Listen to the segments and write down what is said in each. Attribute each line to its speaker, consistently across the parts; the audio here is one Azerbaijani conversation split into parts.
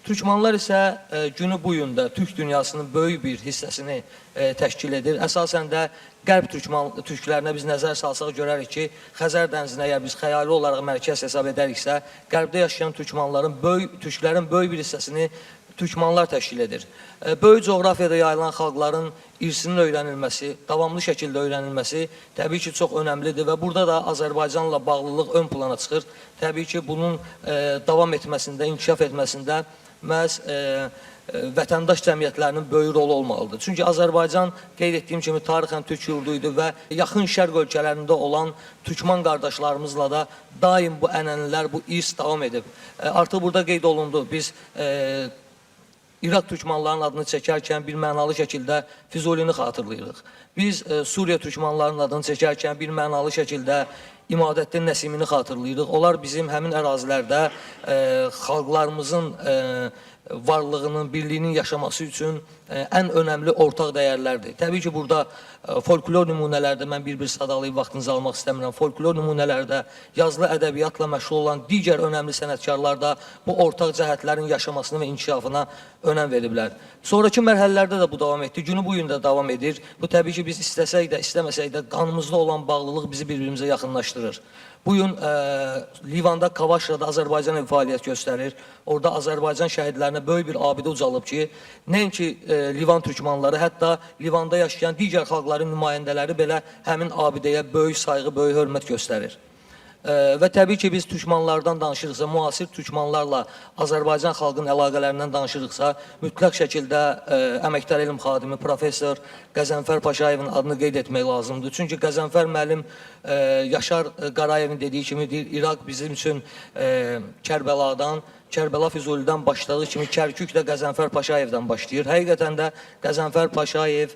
Speaker 1: Türkmanlar isə günü bu gün də Türk dünyasının böyük bir hissəsini təşkil edir. Əsasən də Qərb türklərinə biz nəzər salsaq görərik ki, Xəzər dənizinə əgər biz xəyali olaraq mərkəz hesab edəriksə, Qərbdə yaşayan türklərin böyük bir hissəsini Türkmanlar təşkil edir. Böyük coğrafiyada yayılan xalqların irsinin öyrənilməsi, davamlı şəkildə öyrənilməsi təbii ki, çox önəmlidir və burada da Azərbaycanla bağlılıq ön plana çıxır. Təbii ki, bunun davam etməsində, inkişaf etməsində məhz vətəndaş cəmiyyətlərinin böyük rolu olmalıdır. Çünki Azərbaycan qeyd etdiyim kimi tarixən türk yurdu idi və yaxın şərq ölkələrində olan türkman qardaşlarımızla da daim bu ənənələr, bu irs davam edib. Artıq burada qeyd olundu, biz İraq türkmanlarının adını çəkərkən bir mənalı şəkildə Füzulini xatırlayırıq. Biz Suriya türkmanlarının adını çəkərkən bir mənalı şəkildə İmadəddin Nəsimini xatırlayırıq. Onlar bizim həmin ərazilərdə xalqlarımızın varlığının, birliyinin yaşaması üçün ən önəmli ortaq dəyərlərdir. Təbii ki, burada folklor nümunələrdə, mən bir-bir sadalayıb vaxtınızı almaq istəmirəm, folklor nümunələrdə yazılı ədəbiyyatla məşğul olan digər önəmli sənətkarlar da bu ortaq cəhətlərin yaşamasına və inkişafına önəm veriblər. Sonraki mərhələlərdə də bu davam etdi, günü bu gün də davam edir. Bu təbii ki, biz istəsək də, istəməsək də qanımızda olan bağlılıq bizi bir-birimizə yaxınlaşdırır. Bugün Livanda, Kavaşrada Azərbaycan fəaliyyət göstərir. Orada Azərbaycan şəhidlərinə böyük bir abidə ucalıb ki, nəinki Livan türkmanları, hətta Livanda yaşayan digər xalqların nümayəndələri belə həmin abidəyə böyük sayğı, böyük hörmət göstərir. Və təbii ki, biz türkmanlardan danışırıqsa, müasir türkmanlarla Azərbaycan xalqının əlaqələrindən danışırıqsa, mütləq şəkildə əməkdar elm xadimi, professor Qəzənfər Paşayevin adını qeyd etmək lazımdır. Çünki Qəzənfər müəllim Yaşar Qarayevin dediyi kimi deyir, İraq bizim üçün Kərbəla Füzulidən başladığı kimi Kərkük də Qəzənfər Paşayevdən başlayır. Həqiqətən də Qəzənfər Paşayev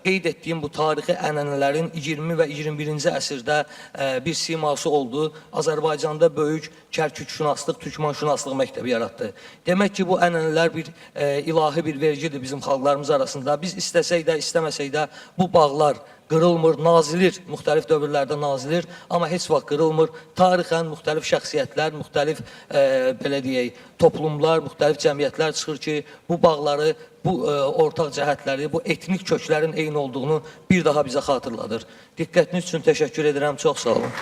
Speaker 1: qeyd etdiyim bu tarixi ənənələrin 20 və 21-ci əsrdə bir siması oldu. Azərbaycanda böyük Kərkükşünaslıq, Türkmanşünaslıq məktəbi yaratdı. Demək ki, bu ənənələr bir ilahi bir vergidir bizim xalqlarımız arasında. Biz istəsək də, istəməsək də bu bağlar qırılmır, nazilir, müxtəlif dövrlərdə nazilir, amma heç vaxt qırılmır. Tarixən müxtəlif şəxsiyyətlər, müxtəlif belə deyək, toplumlar, müxtəlif cəmiyyətlər çıxır ki, bu bağları, bu ortaq cəhətləri, bu etnik köklərin eyni olduğunu bir daha bizə xatırladır. Diqqətiniz üçün təşəkkür edirəm, çox sağ olun.